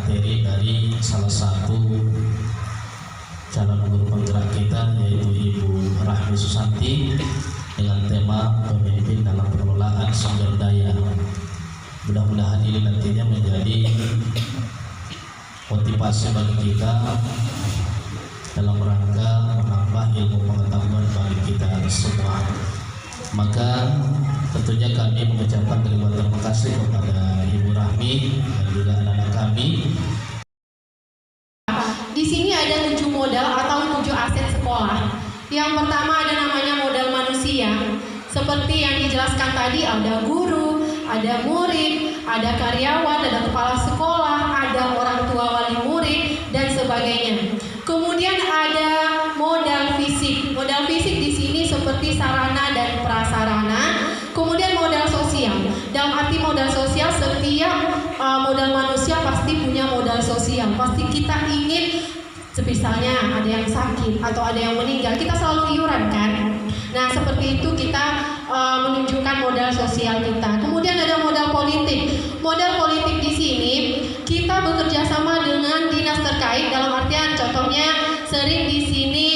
materi dari salah satu calon guru penggerak kita, yaitu Ibu Rahmi Susanti, dengan tema pemimpin dalam pengelolaan sumber daya. Mudah-mudahan ini nantinya menjadi motivasi bagi kita dalam rangka menambah ilmu pengetahuan bagi kita semua. Maka tentunya kami mengucapkan terima kasih kepada Ibu Rahmi dan juga anak-anak kami. Di sini ada 7 modal atau 7 aset sekolah. Yang pertama ada namanya modal manusia. Seperti yang dijelaskan tadi, ada guru, ada murid, ada karyawan, ada kepala sekolah, ada orang tua wali murid, dan sebagainya. Kemudian ada modal fisik. Modal fisik di sini seperti sarana dan prasarana. Kemudian modal sosial. Dalam arti modal sosial, setiap modal manusia pasti punya modal sosial. Pasti kita ingin, misalnya ada yang sakit atau ada yang meninggal, kita selalu iuran kan. Nah, seperti itu kita menunjukkan modal sosial kita. Kemudian ada modal politik. Modal politik di sini kita bekerja sama dengan dinas terkait, dalam artian contohnya sering di sini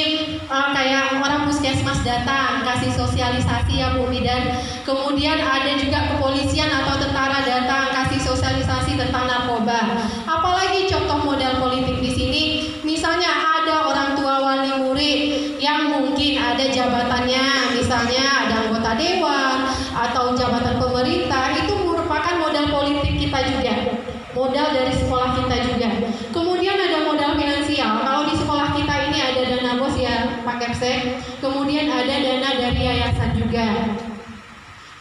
kayak orang puskesmas datang kasih sosialisasi ya Bu Bidan. Kemudian ada juga kepolisian atau tentara datang kasih sosialisasi tentang narkoba. Apalagi contoh modal politik di sini, misalnya ada orang tua wali murid yang mungkin ada jabatannya, misalnya ada anggota dewan atau jabatan pemerintah, itu merupakan modal politik kita juga, modal dari sekolah kita juga. Kemudian ada modal finansial. Kalau di sekolah kita ini ada dana bos ya Pak Kepsek, kemudian ada dana dari yayasan juga.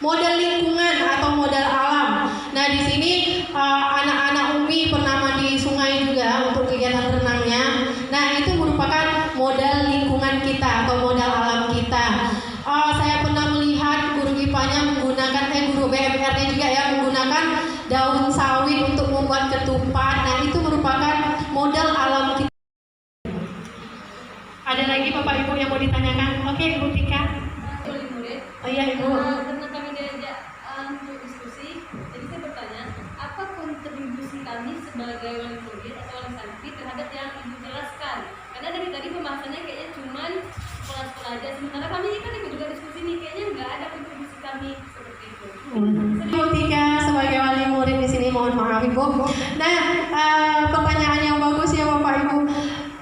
Modal lingkungan atau modal alam. Nah, di sini anak-anak UMI pernah mandi sungai juga untuk kegiatan renangnya. Nah, itu merupakan modal lingkungan kita atau modal alam kita. Saya pernah melihat guru IPA-nya menggunakan guru BMR-nya juga ya, menggunakan daun sawit untuk membuat ketupat. Nah, itu merupakan modal alam kita. Ada lagi Bapak Ibu yang mau ditanyakan? Oke, Ibu Tika. Oh iya Ibu. Karena kami diajak untuk diskusi, jadi saya bertanya, apa kontribusi kami sebagai wali murid atau wali santri terhadap yang Ibu jelaskan? Karena dari tadi pembahasannya kayaknya cuma sekolah-sekolah aja, sementara kami kan ikut juga diskusi nih, kayaknya nggak ada kontribusi kami seperti itu. Ibu Tika sebagai wali murid di sini, mohon maaf Ibu. Nah, pertanyaan yang bagus ya Bapak Ibu.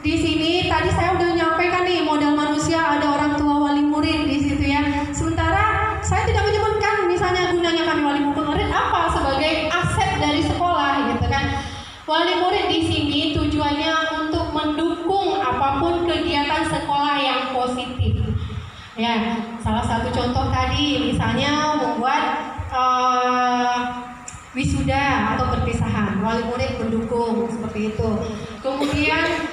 Di sini tadi saya udah nyampaikan nih modal manusia, ada orang tua wali murid di situ ya. Sementara saya tidak menyebutkan misalnya gunanya kami wali murid apa sebagai aset dari sekolah gitu kan. Wali murid di sini tujuannya untuk mendukung apapun kegiatan sekolah yang positif. Ya, salah satu contoh tadi misalnya membuat wisuda atau perpisahan, wali murid mendukung seperti itu. Kemudian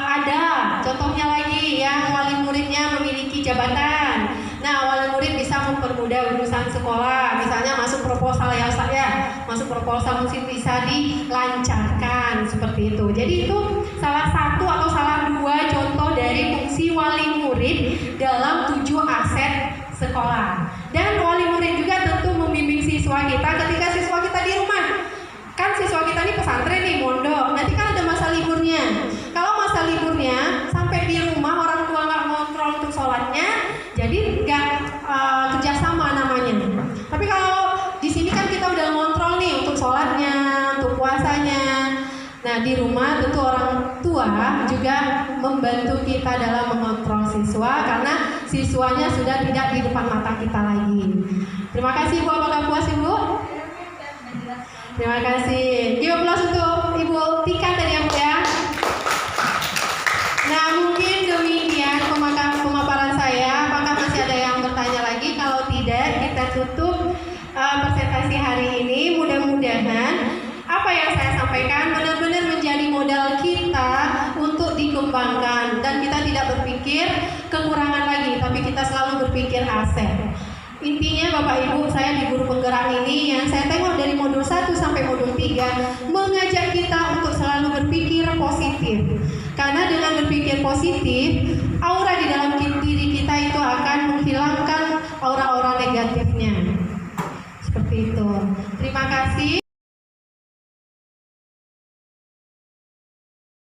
ada contohnya lagi yang wali muridnya memiliki jabatan. Nah, wali murid bisa mempermudah urusan sekolah, misalnya masuk proposal ya Ustaz ya, masuk proposal mungkin bisa dilancarkan seperti itu. Jadi itu salah satu atau salah 2 contoh dari fungsi wali murid dalam 7 aset sekolah. Dan wali murid juga tentu membimbing siswa kita ketika siswa kita di rumah. Kan siswa kita ini pesantren nih, mondok. Nanti kan ada masa liburnya. Kalau masa liburnya sampai di rumah orang tua nggak ngontrol untuk sholatnya, jadi nggak kerjasama namanya. Tapi kalau di sini kan kita udah ngontrol nih untuk sholatnya, untuk puasanya. Nah, di rumah tentu orang tua juga membantu kita dalam mengontrol siswa karena siswanya sudah tidak di depan mata kita lagi. Terima kasih Bu, apakah puas Ibu? Terima kasih. Give applause untuk Ibu Tika tadi ya Bu ya. Nah, mungkin demikian pemaparan saya. Apakah masih ada yang bertanya lagi? Kalau tidak, kita tutup presentasi hari ini. Mudah-mudahan apa yang saya sampaikan benar-benar menjadi modal kita untuk dikembangkan dan kita tidak berpikir kekurangan lagi, tapi kita selalu berpikir aset. Intinya Bapak Ibu, saya di guru penggerak ini yang saya tengok dari modul 1 sampai modul 3 mengajak kita untuk selalu berpikir positif. Karena dengan berpikir positif, aura di dalam diri kita itu akan menghilangkan aura-aura negatifnya. Seperti itu. Terima kasih.